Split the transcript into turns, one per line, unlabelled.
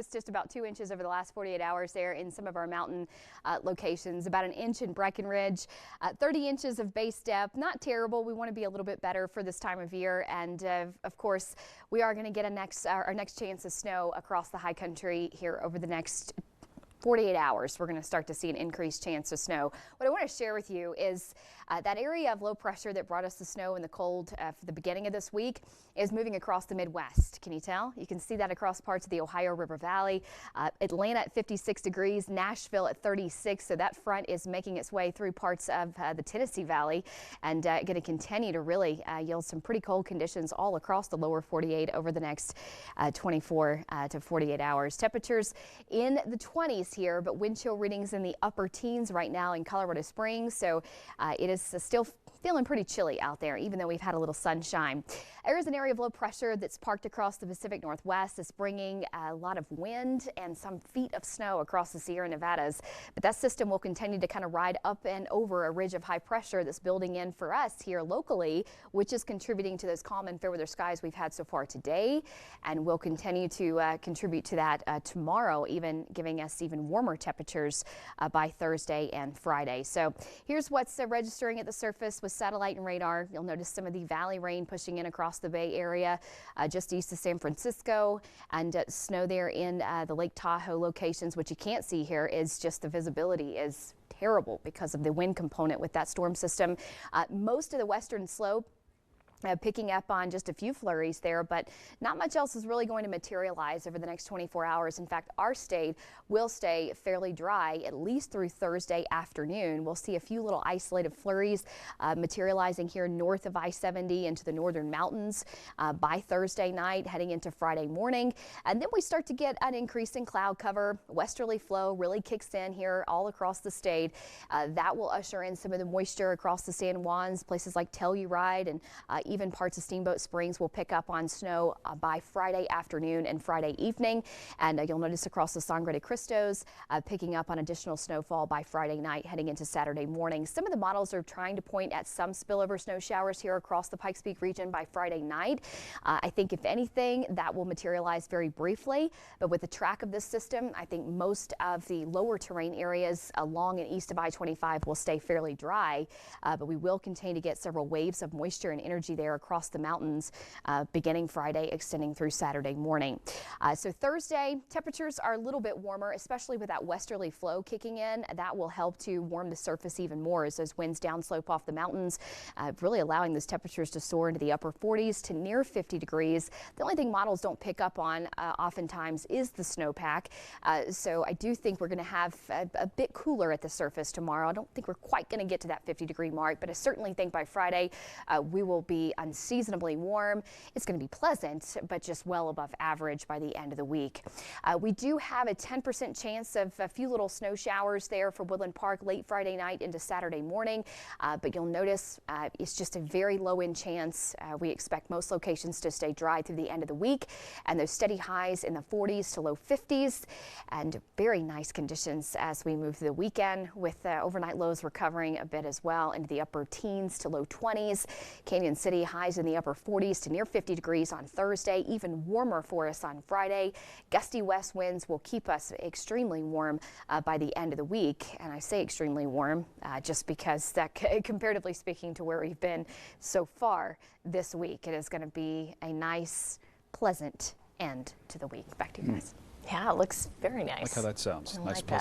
It's just about 2 inches over the last 48 hours there in some of our mountain locations, about an inch in Breckenridge, 30 inches of base depth. Not terrible. We want to be a little bit better for this time of year. And of course, we are going to get our next chance of snow across the high country here over the next 48 hours. We're going to start to see an increased chance of snow. What I want to share with you is that area of low pressure that brought us the snow and the cold for the beginning of this week is moving across the Midwest. Can you tell? You can see that across parts of the Ohio River Valley. Atlanta at 56 degrees, Nashville at 36. So that front is making its way through parts of the Tennessee Valley and going to continue to really yield some pretty cold conditions all across the lower 48 over the next 24 to 48 hours. Temperatures in the 20s here, but wind chill readings in the upper teens right now in Colorado Springs. So it is still feeling pretty chilly out there, even though we've had a little sunshine. There is an area of low pressure that's parked across the Pacific Northwest. It's bringing a lot of wind and some feet of snow across the Sierra Nevadas. But that system will continue to kind of ride up and over a ridge of high pressure that's building in for us here locally, which is contributing to those calm and fair weather skies we've had so far today, and will continue to contribute to that tomorrow, even giving us even warmer temperatures by Thursday and Friday. So here's what's registering at the surface with satellite and radar. You'll notice some of the valley rain pushing in across the Bay Area just east of San Francisco, and snow there in the Lake Tahoe locations. What you can't see here is just the visibility is terrible because of the wind component with that storm system. Most of the western slope picking up on just a few flurries there, but not much else is really going to materialize over the next 24 hours. In fact, our state will stay fairly dry at least through Thursday afternoon. We'll see a few little isolated flurries materializing here north of I-70 into the northern mountains by Thursday night, heading into Friday morning. And then we start to get an increase in cloud cover. Westerly flow really kicks in here all across the state. That will usher in some of the moisture across the San Juans, places like Telluride, and even parts of Steamboat Springs will pick up on snow by Friday afternoon and Friday evening. And you'll notice across the Sangre de Cristos picking up on additional snowfall by Friday night heading into Saturday morning. Some of the models are trying to point at some spillover snow showers here across the Pikes Peak region by Friday night. I think if anything, that will materialize very briefly. But with the track of this system, I think most of the lower terrain areas along and east of I-25 will stay fairly dry. But we will continue to get several waves of moisture and energy there across the mountains beginning Friday, extending through Saturday morning. So Thursday, temperatures are a little bit warmer, especially with that westerly flow kicking in. That will help to warm the surface even more as those winds downslope off the mountains, really allowing those temperatures to soar into the upper 40s to near 50 degrees. The only thing models don't pick up on oftentimes is the snowpack. So I do think we're going to have a bit cooler at the surface tomorrow. I don't think we're quite going to get to that 50-degree mark, but I certainly think by Friday we will be unseasonably warm. It's going to be pleasant, but just well above average by the end of the week. We do have a 10% chance of a few little snow showers there for Woodland Park late Friday night into Saturday morning, but you'll notice it's just a very low end chance. We expect most locations to stay dry through the end of the week, and those steady highs in the 40s to low 50s, and very nice conditions as we move through the weekend, with overnight lows recovering a bit as well into the upper teens to low 20s. Canyon City highs in the upper 40s to near 50 degrees on Thursday, even warmer for us on Friday. Gusty west winds will keep us extremely warm by the end of the week. And I say extremely warm just because that, comparatively speaking to where we've been so far this week, it is going to be a nice, pleasant end to the week. Back to you guys.
Yeah, it looks very nice.
I like how that sounds.
I
Nice,
like
pleasant.
that.